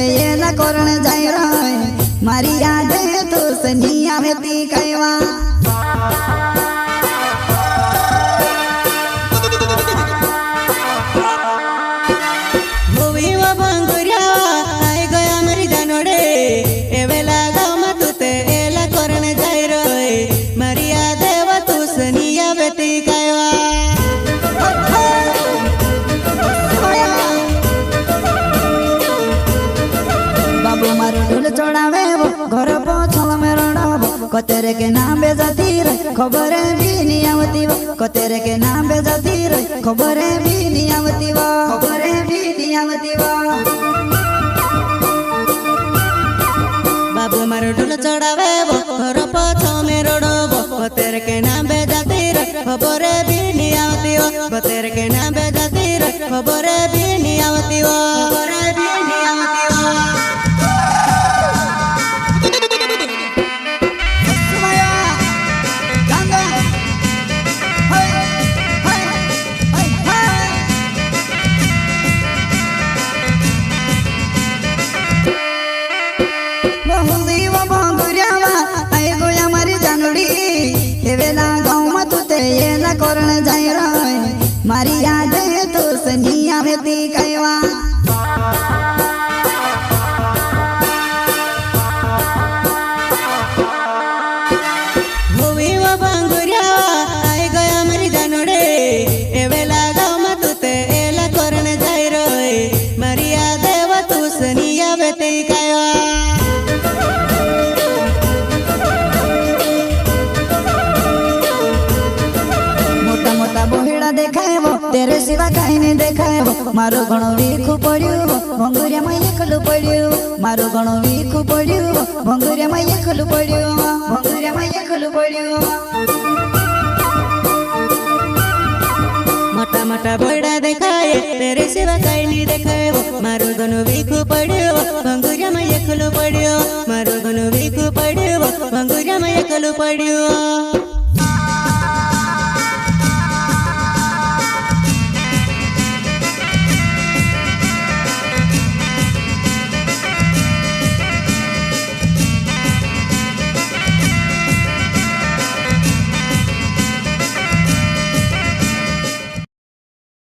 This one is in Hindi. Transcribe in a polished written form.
ये न करण जाय रे मारी याद तो सनी आवेती कहवा चढ़ावे घर पछल में रड़ब कतेरे के नाम बेजाती रे खबर भी नहीं आवती कतेरे के नाम बेजाती रे खबर भी नहीं आवती खबर भी नहीं आवती बाबू मारो ढोल चढ़ावे घर पछल में रड़ब कतेरे के नाम बेजाती रे खबर भी नहीं आवती कतेरे के नाम बेजाती रे खबर भी नहीं आवती खबर भी नहीं आवती करण जाय रे मारी याद तो सनी आवेती कहवा होवी व बांगुरिया आय गया मारी जानोडे एवेला गाव में तुते एला करण जाय रे मारी याद तो सनी आवेती कहवा देखाएबो तेरे सिवा कहीं नहीं देखाएबो मारो गणो वीखु पड़ियो भंगुरिया में एकलु पड़ियो मारो गणो वीखु पड़ियो भंगुरिया में एकलु पड़ियो भंगुरिया में एकलु पड़ियो मोटा मोटा बड़ा देखाए तेरे सिवा कहीं नहीं देखाएबो मारो गणो वीखु पड़ियो भंगुरिया में एकलु पड़ियो मारो गणो वीखु पड़ियो भंगुरिया में एकलु पड़ियो।